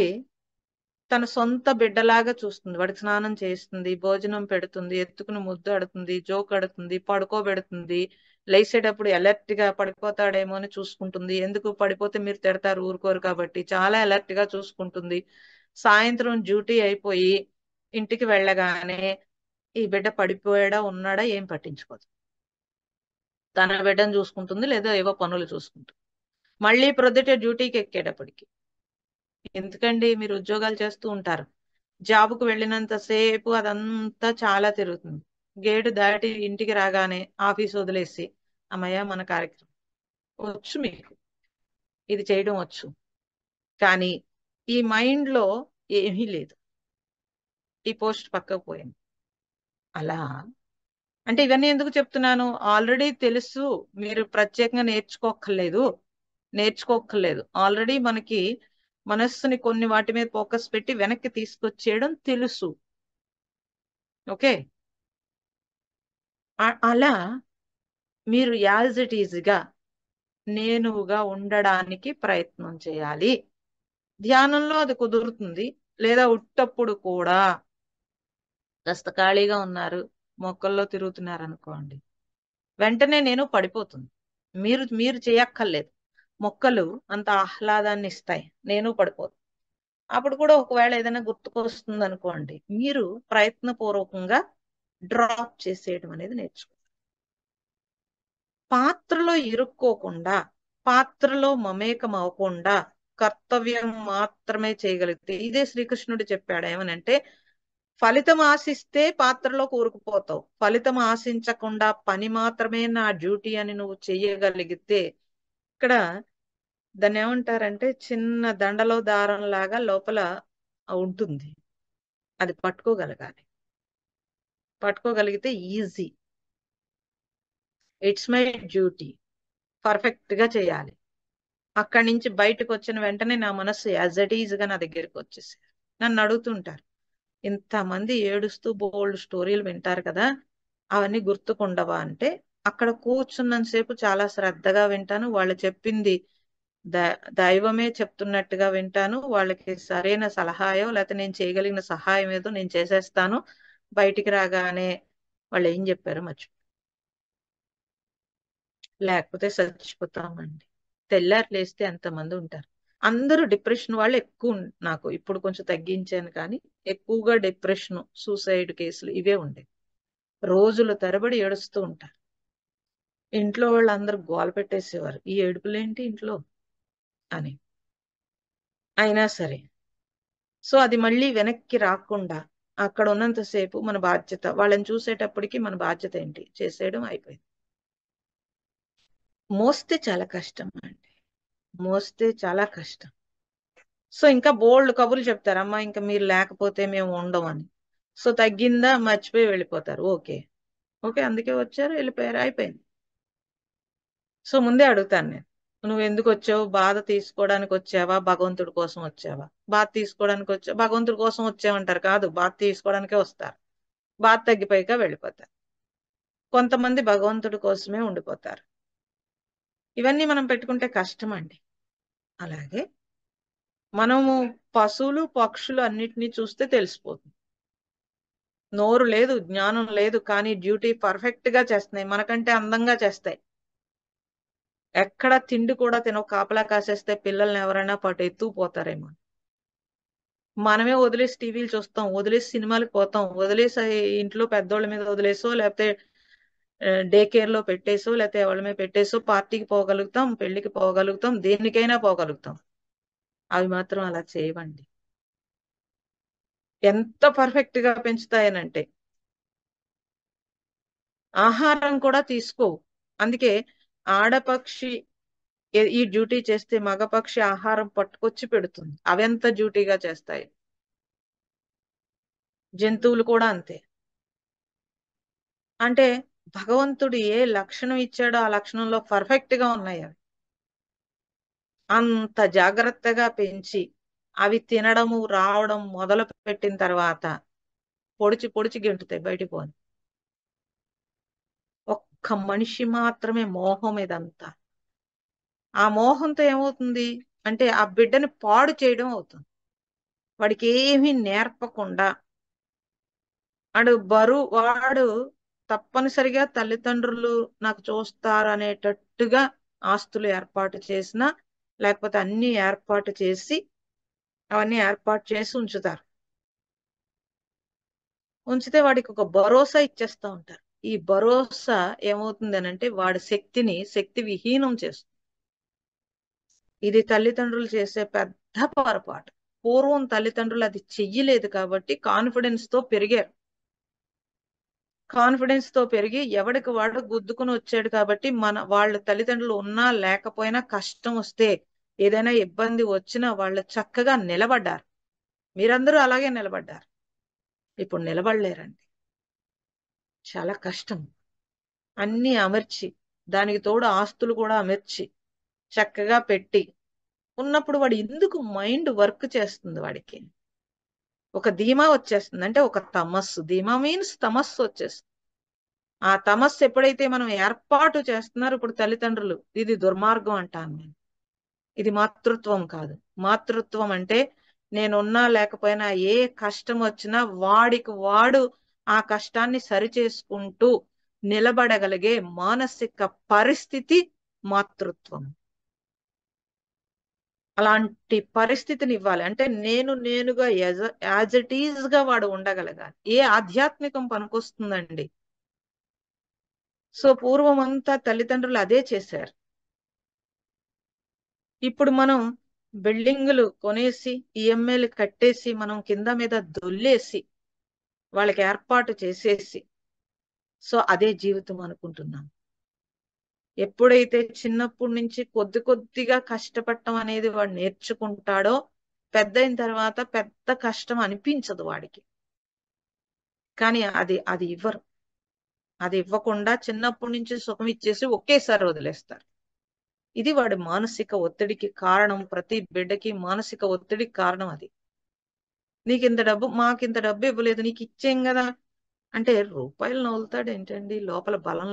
తన సొంత బిడ్డలాగా చూస్తుంది. వాడికి స్నానం చేస్తుంది, భోజనం పెడుతుంది, ఎత్తుకుని ముద్దు ఆడుతుంది, జోక్ ఆడుతుంది, పడుకోబెడుతుంది. లేచేటప్పుడు అలర్ట్ గా పడిపోతాడేమో అని చూసుకుంటుంది. ఎందుకు పడిపోతే మీరు తిడతారు, ఊరుకోరు కాబట్టి చాలా అలర్ట్ గా చూసుకుంటుంది. సాయంత్రం డ్యూటీ అయిపోయి ఇంటికి వెళ్ళగానే ఈ బిడ్డ పడిపోయాడా ఉన్నాడా ఏం పట్టించుకోదు. తన బిడ్డను చూసుకుంటుంది, లేదా ఏవో పనులు చూసుకుంటుంది. మళ్ళీ ప్రొద్దుటే డ్యూటీకి ఎక్కేటప్పటికి, ఎందుకండి మీరు ఉద్యోగాలు చేస్తూ ఉంటారు, జాబుకు వెళ్ళినంత సేపు అదంతా చాలా తిరుగుతుంది. గేటు దాటి ఇంటికి రాగానే ఆఫీస్ వదిలేసి అమ్మయ్య మన కార్యక్రమం వచ్చు, మీకు ఇది చేయడం వచ్చు. కానీ ఈ మైండ్ లో ఏమీ లేదు, ఈ పోస్ట్ పక్కకు పోయింది. అలా అంటే ఇవన్నీ ఎందుకు చెప్తున్నాను? ఆల్రెడీ తెలుసు, మీరు ప్రత్యేకంగా నేర్చుకోక్కర్లేదు. ఆల్రెడీ మనకి మనస్సుని కొన్ని వాటి మీద ఫోకస్ పెట్టి వెనక్కి తీసుకొచ్చేయడం తెలుసు. ఓకే. అలా మీరు యాజ్ ఇట్ ఈజ్గా నేనుగా ఉండడానికి ప్రయత్నం చేయాలి. ధ్యానంలో అది కుదురుతుంది. లేదా ఉట్టప్పుడు కూడా కాస్త ఖాళీగా ఉన్నారు, మొక్కల్లో తిరుగుతున్నారు అనుకోండి, వెంటనే నేను పడిపోతుంది. మీరు మీరు చేయక్కర్లేదు. మొక్కలు అంత ఆహ్లాదాన్ని ఇస్తాయి, నేను పడిపోతాను. అప్పుడు కూడా ఒకవేళ ఏదైనా గుర్తుకొస్తుంది అనుకోండి, మీరు ప్రయత్నపూర్వకంగా డ్రాప్ చేసేయడం అనేది నేర్చుకోండి. పాత్రలో ఇరుక్కోకుండా, పాత్రలో మమేకం అవ్వకుండా కర్తవ్యం మాత్రమే చేయగలిగితే, ఇదే శ్రీకృష్ణుడు చెప్పాడు ఏమనంటే, ఫలితం ఆశిస్తే పాత్రలో కూరుకుపోతావు, ఫలితం ఆశించకుండా పని మాత్రమే నా డ్యూటీ అని నువ్వు చెయ్యగలిగితే, ఇక్కడ దాన్ని ఏమంటారంటే చిన్న దండలో దారం లాగా లోపల ఉంటుంది, అది పట్టుకోగలగాలి. పట్టుకోగలిగితే easy, it's my duty, perfect గా చేయాలి. అక్కడి నుంచి బయటకు వచ్చిన వెంటనే నా మనస్సు యాజ్ ఇట్ ఈజ్ గా నా దగ్గరికి వచ్చేసారు. నన్ను అడుగుతుంటారు, ఇంతమంది ఏడుస్తూ బోల్డ్ స్టోరీలు వింటారు కదా, అవన్నీ గుర్తుకుండవా అంటే, అక్కడ కూర్చున్నంతసేపు చాలా శ్రద్ధగా వింటాను. వాళ్ళు చెప్పింది దైవమే చెప్తున్నట్టుగా వింటాను. వాళ్ళకి సరైన సలహాయో లేకపోతే నేను చేయగలిగిన సహాయం ఏదో నేను చేసేస్తాను. బయటికి రాగానే వాళ్ళు ఏం చెప్పారో మర్చిపో, లేకపోతే చచ్చిపోతామండి. తెల్లారి లేస్తే ఎంతమంది ఉంటారు. అందరూ డిప్రెషన్ వాళ్ళు ఎక్కువ. నాకు ఇప్పుడు కొంచెం తగ్గించాను, కానీ ఎక్కువగా డిప్రెషన్, సూసైడ్ కేసులు ఇవే ఉండేవి. రోజుల తరబడి ఏడుస్తూ ఉంటారు. ఇంట్లో వాళ్ళందరూ గోల పెట్టేసేవారు, ఈ ఏడుపులేంటి ఇంట్లో అని. అయినా సరే, సో అది మళ్ళీ వెనక్కి రాకుండా అక్కడ ఉన్నంతసేపు మన బాధ్యత, వాళ్ళని చూసేటప్పటికి మన బాధ్యత ఏంటి చేసేయడం, అయిపోయింది. మోస్తే చాలా కష్టం అండి, మోస్తే చాలా కష్టం. సో ఇంకా బోల్డ్ కబుర్లు చెప్తారు, అమ్మా ఇంకా మీరు లేకపోతే మేము ఉండమని. సో తగ్గిందా, మర్చిపోయి వెళ్ళిపోతారు. ఓకే ఓకే, అందుకే వచ్చారు, వెళ్ళిపోయారు, అయిపోయింది. సో ముందే అడుగుతాను నేను, నువ్వు ఎందుకు వచ్చావు? బాధ తీసుకోవడానికి వచ్చావా, భగవంతుడి కోసం వచ్చావా? బాధ తీసుకోవడానికి వచ్చావు, భగవంతుడి కోసం వచ్చామంటారు, కాదు బాధ తీసుకోవడానికే వస్తారు. బాధ తగ్గిపోయాక వెళ్ళిపోతారు. కొంతమంది భగవంతుడి కోసమే ఉండిపోతారు. ఇవన్నీ మనం పెట్టుకుంటే కష్టం అండి. అలాగే మనము పశువులు పక్షులు అన్నిటినీ చూస్తే తెలిసిపోతుంది, నోరు లేదు, జ్ఞానం లేదు, కానీ డ్యూటీ పర్ఫెక్ట్ గా చేస్తున్నాయి, మనకంటే అందంగా చేస్తాయి. ఎక్కడ తిండి కూడా తినవు, కాపలా కాసేస్తే పిల్లల్ని ఎవరైనా పాటు ఎత్తుకుపోతారేమో. మనమే వదిలేసి టీవీలు చూస్తాం, వదిలేసి సినిమాలకు పోతాం, వదిలేసి ఇంట్లో పెద్దోళ్ళ మీద వదిలేసో లేకపోతే డే కేర్ లో పెట్టేసో లేకపోతే ఎవరి మీద పెట్టేసో పార్టీకి పోగలుగుతాం, పెళ్లికి పోగలుగుతాం, దేనికైనా పోగలుగుతాం. అవి మాత్రం అలా చేయవండి. ఎంత పర్ఫెక్ట్ గా పెంచుతాయనంటే ఆహారం కూడా తీసుకోవు. అందుకే ఆడపక్షి ఈ డ్యూటీ చేస్తే మగపక్షి ఆహారం పట్టుకొచ్చి పెడుతుంది. అవెంత డ్యూటీగా చేస్తాయి. జంతువులు కూడా అంతే. అంటే భగవంతుడు ఏ లక్షణం ఇచ్చాడో ఆ లక్షణంలో పర్ఫెక్ట్ గా ఉన్నాయి అవి. అంత జాగ్రత్తగా పెంచి అవి తినడము రావడం మొదలు పెట్టిన తర్వాత పొడిచి పొడిచి గెంటుతాయి బయటికి పోని. ఒక్క మనిషి మాత్రమే మోహం ఇదంతా. ఆ మోహంతో ఏమవుతుంది అంటే ఆ బిడ్డని పాడు చేయడం అవుతుంది. వాడికి ఏమీ నేర్పకుండా వాడు తప్పనిసరిగా తల్లిదండ్రులు నాకు చూస్తారు అనేటట్టుగా ఆస్తులు ఏర్పాటు చేసిన, లేకపోతే అన్ని ఏర్పాటు చేసి అవన్నీ ఏర్పాటు చేసి ఉంచుతారు. ఉంచితే వాడికి ఒక భరోసా ఇచ్చేస్తా ఉంటారు. ఈ భరోసా ఏమవుతుంది అనంటే వాడి శక్తి విహీనం చేస్తుంది. ఇది తల్లిదండ్రులు చేసే పెద్ద పొరపాటు. పూర్వం తల్లిదండ్రులు అది చెయ్యలేదు కాబట్టి కాన్ఫిడెన్స్ తో పెరిగారు. కాన్ఫిడెన్స్ తో పెరిగి ఎవడికి వాడు గుద్దుకుని వచ్చాడు కాబట్టి వాళ్ళ తల్లిదండ్రులు ఉన్నా లేకపోయినా కష్టం వస్తే ఏదైనా ఇబ్బంది వచ్చినా వాళ్ళు చక్కగా నిలబడ్డారు. మీరందరూ అలాగే నిలబడ్డారు. ఇప్పుడు నిలబడలేరండి, చాలా కష్టం. అన్ని అమర్చి దానికి తోడు ఆస్తులు కూడా అమర్చి చక్కగా పెట్టి ఉన్నప్పుడు వాడు ఎందుకు మైండ్ వర్క్ చేస్తుంది, వాడికి ఒక ధీమా వచ్చేస్తుంది. అంటే ఒక తమస్సు, ధీమా మీన్స్ తమస్సు వచ్చేస్తుంది. ఆ తమస్సు ఎప్పుడైతే మనం ఏర్పాటు చేస్తున్నారు ఇప్పుడు తల్లిదండ్రులు, ఇది దుర్మార్గం అంటాను నేను. ఇది మాతృత్వం కాదు. మాతృత్వం అంటే నేనున్నా లేకపోయినా ఏ కష్టం వచ్చినా వాడికి వాడు ఆ కష్టాన్ని సరి చేసుకుంటూ నిలబడగలిగే మానసిక పరిస్థితి మాతృత్వం. అలాంటి పరిస్థితిని ఇవ్వాలి. అంటే నేనుగా యాజ్ ఇట్ ఈజ్ గా వాడు ఉండగలగాలి. ఏ ఆధ్యాత్మికం పనికొస్తుందండి? సో పూర్వం అంతా తల్లిదండ్రులు అదే చేశారు. ఇప్పుడు మనం బిల్డింగులు కొనేసి ఈఎంఐలు కట్టేసి మనం కింద మీద దొల్లేసి వాళ్ళకి ఏర్పాటు చేసేసి సో అదే జీవితం అనుకుంటున్నాం. ఎప్పుడైతే చిన్నప్పటి నుంచి కొద్ది కొద్దిగా కష్టపడటం అనేది వాడు నేర్చుకుంటాడో పెద్దయిన తర్వాత పెద్ద కష్టం అనిపించదు వాడికి. కానీ అది ఇవ్వరు. అది ఇవ్వకుండా చిన్నప్పటి నుంచి సుఖం ఇచ్చేసి ఒకేసారి వదిలేస్తారు. ఇది వాడి మానసిక ఒత్తిడికి కారణం. ప్రతి బిడ్డకి మానసిక ఒత్తిడికి కారణం అది. మాకింత డబ్బు ఇవ్వలేదు, నీకు ఇచ్చేం కదా అంటే రూపాయలు నవ్వులుతాడు ఏంటండి? లోపల బలం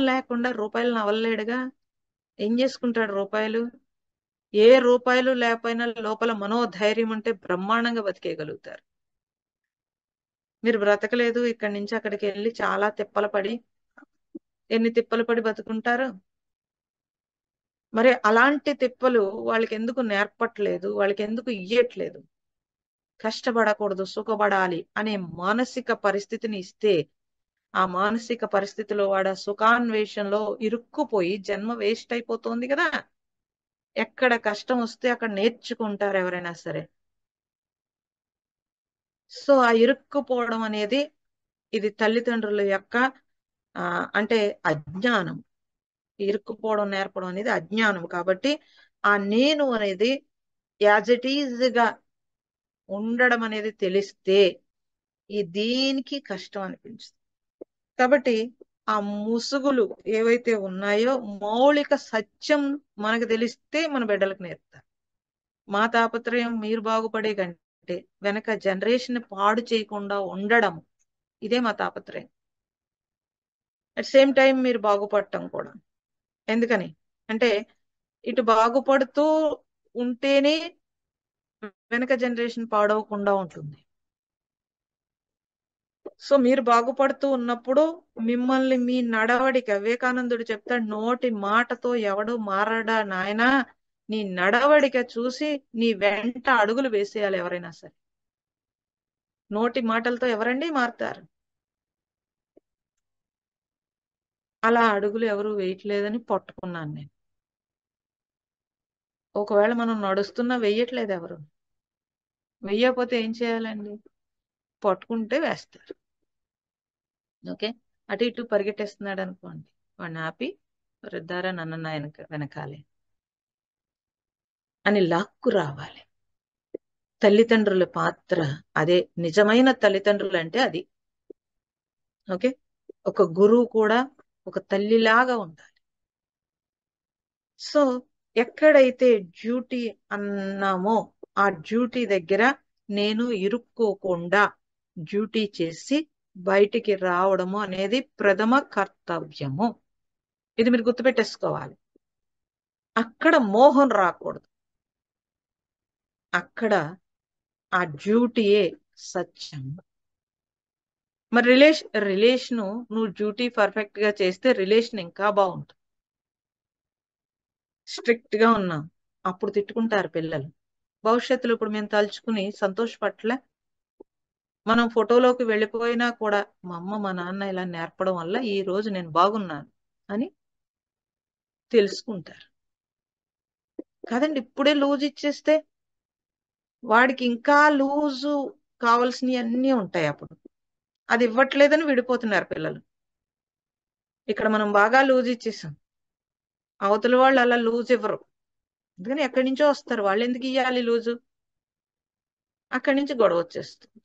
లేకుండా రూపాయలు నవ్వలేడుగా. ఏం చేసుకుంటాడు రూపాయలు? ఏ రూపాయలు లేకపోయినా లోపల మనోధైర్యం ఉంటే బ్రహ్మాండంగా బతికేయగలుగుతారు. మీరు బ్రతకలేదు, ఇక్కడి నుంచి అక్కడికి వెళ్ళి చాలా తిప్పలు పడి ఎన్ని తిప్పలు పడి బతుకుంటారు. మరి అలాంటి తిప్పలు వాళ్ళకి ఎందుకు నేర్పట్లేదు? వాళ్ళకి ఎందుకు ఇయ్యట్లేదు? కష్టపడకూడదు, సుఖపడాలి అనే మానసిక పరిస్థితిని ఇస్తే ఆ మానసిక పరిస్థితిలో వాడు సుఖాన్వేషంలో ఇరుక్కుపోయి జన్మ వేస్ట్ అయిపోతుంది కదా. ఎక్కడ కష్టం వస్తే అక్కడ నేర్చుకుంటారు ఎవరైనా సరే. సో ఆ ఇరుక్కుపోవడం అనేది ఇది తల్లిదండ్రుల యొక్క అంటే అజ్ఞానం. ఇరుక్కుపోవడం నేర్పడం అనేది అజ్ఞానం. కాబట్టి ఆ నేను అనేది యాజ్ ఇట్ ఈజ్ గా ఉండడం అనేది తెలిస్తే ఈ దేనికి కష్టం అనిపించదు. కాబట్టి ఆ ముసుగులు ఏవైతే ఉన్నాయో మౌలిక సత్యం మనకు తెలిస్తే మన బిడ్డలకు నేర్పుతారు. మా తాపత్రయం మీరు బాగుపడే కంటే వెనక జనరేషన్ పాడు చేయకుండా ఉండడం, ఇదే మా తాపత్రయం. అట్ సేమ్ టైం మీరు బాగుపడటం కూడా. ఎందుకని అంటే ఇటు బాగుపడుతూ ఉంటేనే వెనక జనరేషన్ పాడవకుండా ఉంటుంది. సో మీరు బాగుపడుతూ ఉన్నప్పుడు మిమ్మల్ని మీ నడవడిక, వివేకానందుడు చెప్తాడు, నోటి మాటతో ఎవడు మారడా నాయనా, నీ నడవడిక చూసి నీ వెంట అడుగులు వేసేయాలి ఎవరైనా సరే. నోటి మాటలతో ఎవరండి మారుతారు? అలా అడుగులు ఎవరు వేయట్లేదని పట్టుకున్నాను నేను. ఒకవేళ మనం నడుస్తున్నా వెయ్యట్లేదు ఎవరు. వెయ్యకపోతే ఏం చేయాలండి? పట్టుకుంటే వేస్తారు. ఓకే, అటు ఇటు పరిగెట్టేస్తున్నాడు అనుకోండి, వాడిని ఆపి వృద్ధారా నన్న వెనకాలే అని లాక్కు రావాలి. తల్లిదండ్రుల పాత్ర అదే. నిజమైన తల్లిదండ్రులు అంటే అది. ఓకే, ఒక గురువు కూడా ఒక తల్లిలాగా ఉండాలి. సో ఎక్కడైతే డ్యూటీ అన్నామో ఆ డ్యూటీ దగ్గర నేను ఇరుక్కోకుండా డ్యూటీ చేసి బయటికి రావడము అనేది ప్రథమ కర్తవ్యము. ఇది మీరు గుర్తుపెట్టేసుకోవాలి. అక్కడ మోహం రాకూడదు. అక్కడ ఆ డ్యూటీయే సత్యం. మరి రిలేషను నువ్వు డ్యూటీ పర్ఫెక్ట్ గా చేస్తే రిలేషన్ ఇంకా బాగుంటుంది. స్ట్రిక్ట్ గా ఉన్నాం అప్పుడు తిట్టుకుంటారు పిల్లలు. భవిష్యత్తులో ఇప్పుడు మేము తలుచుకుని సంతోషపట్లే. మనం ఫోటోలోకి వెళ్ళిపోయినా కూడా మా అమ్మ మా నాన్న ఇలా నేర్పడం వల్ల ఈ రోజు నేను బాగున్నాను అని తెలుసుకుంటారు కదండి. ఇప్పుడే లూజ్ ఇచ్చేస్తే వాడికి ఇంకా లూజు కావాల్సినవి అన్నీ ఉంటాయి. అప్పుడు అది ఇవ్వట్లేదని విడిపోతున్నారు పిల్లలు. ఇక్కడ మనం బాగా లూజ్ ఇచ్చేసాం, అవతల వాళ్ళు అలా లూజ్ ఇవ్వరు. అందుకని ఎక్కడి నుంచో వస్తారు, వాళ్ళు ఎందుకు ఇవ్వాలి లూజు? అక్కడి నుంచి గొడవ వచ్చేస్తుంది.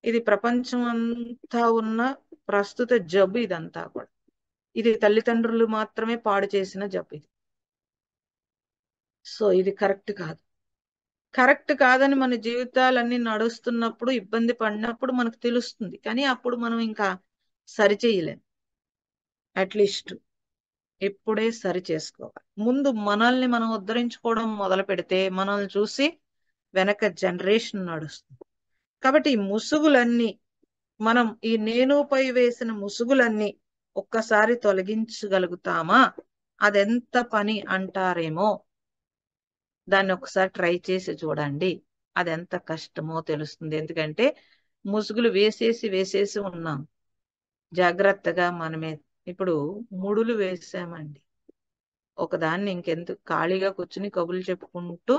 ఇది ప్రపంచం అంతా ఉన్న ప్రస్తుత జబ్బు ఇదంతా కూడా. ఇది తల్లిదండ్రులు మాత్రమే పాడు చేసిన జబ్బు ఇది. సో ఇది కరెక్ట్ కాదు. కరెక్ట్ కాదని మన జీవితాలన్నీ నడుస్తున్నప్పుడు ఇబ్బంది పడినప్పుడు మనకు తెలుస్తుంది. కానీ అప్పుడు మనం ఇంకా సరిచేయలేం. అట్లీస్ట్ ఇప్పుడే సరి చేసుకోవాలి. ముందు మనల్ని మనం ఉద్ధరించుకోవడం మొదలు పెడితే మనల్ని చూసి వెనక జనరేషన్ నడుస్తుంది. కాబట్టి ఈ ముసుగులన్నీ మనం ఈ నేనుపై వేసిన ముసుగులన్నీ ఒక్కసారి తొలగించగలుగుతామా? అదెంత పని అంటారేమో. దాన్ని ఒకసారి ట్రై చేసి చూడండి. అదెంత కష్టమో తెలుస్తుంది. ఎందుకంటే ముసుగులు వేసేసి ఉన్నాం. జాగ్రత్తగా మనమే ఇప్పుడు ముడులు వేసామండి. ఒకదాన్ని ఇంకెందుకు ఖాళీగా కూర్చుని కబుర్లు చెప్పుకుంటూ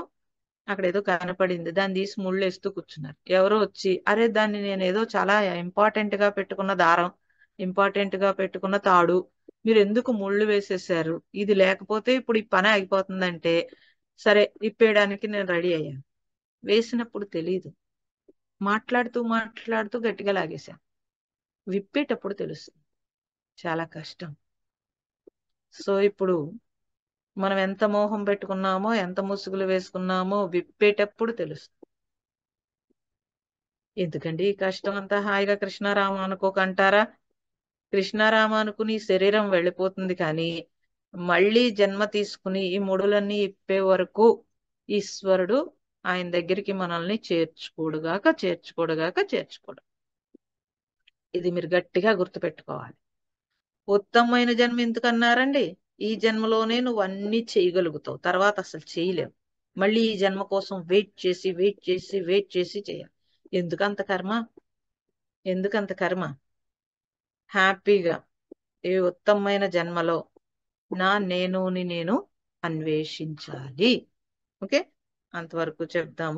అక్కడ ఏదో కనపడింది, దాన్ని తీసి ముళ్ళు వేస్తూ కూర్చున్నారు. ఎవరో వచ్చి, అరే దాన్ని నేను ఏదో చాలా ఇంపార్టెంట్ గా పెట్టుకున్న దారం, ఇంపార్టెంట్ గా పెట్టుకున్న తాడు, మీరు ఎందుకు ముళ్ళు వేసేసారు? ఇది లేకపోతే ఇప్పుడు ఈ పని అయిపోతుందంటే సరే ఇప్పేయడానికి నేను రెడీ అయ్యాను. వేసినప్పుడు తెలీదు, మాట్లాడుతూ మాట్లాడుతూ గట్టిగా లాగేశాను. విప్పేటప్పుడు తెలుస్తుంది, చాలా కష్టం. సో ఇప్పుడు మనం ఎంత మోహం పెట్టుకున్నామో, ఎంత ముసుగులు వేసుకున్నామో విప్పేటప్పుడు తెలుస్తుంది. ఎందుకండి ఈ కష్టం అంతా? హాయిగా కృష్ణారామ అనుకోకంటారా? కృష్ణారామ అనుకుని శరీరం వెళ్ళిపోతుంది, కానీ మళ్ళీ జన్మ తీసుకుని ఈ ముడులన్నీ ఇప్పే వరకు ఈశ్వరుడు ఆయన దగ్గరికి మనల్ని చేర్చుకోడు. ఇది మీరు గట్టిగా గుర్తుపెట్టుకోవాలి. ఉత్తమమైన జన్మ ఎందుకన్నారండి? ఈ జన్మలోనే నువ్వు అన్ని చేయగలుగుతావు, తర్వాత అసలు చేయలేవు. మళ్ళీ ఈ జన్మ కోసం వెయిట్ చేసి చేయాలి. ఎందుకంత కర్మ? ఎందుకంత కర్మ? హ్యాపీగా ఈ ఉత్తమమైన జన్మలో నేను అన్వేషించాలి. ఓకే, అంతవరకు చెప్దాము.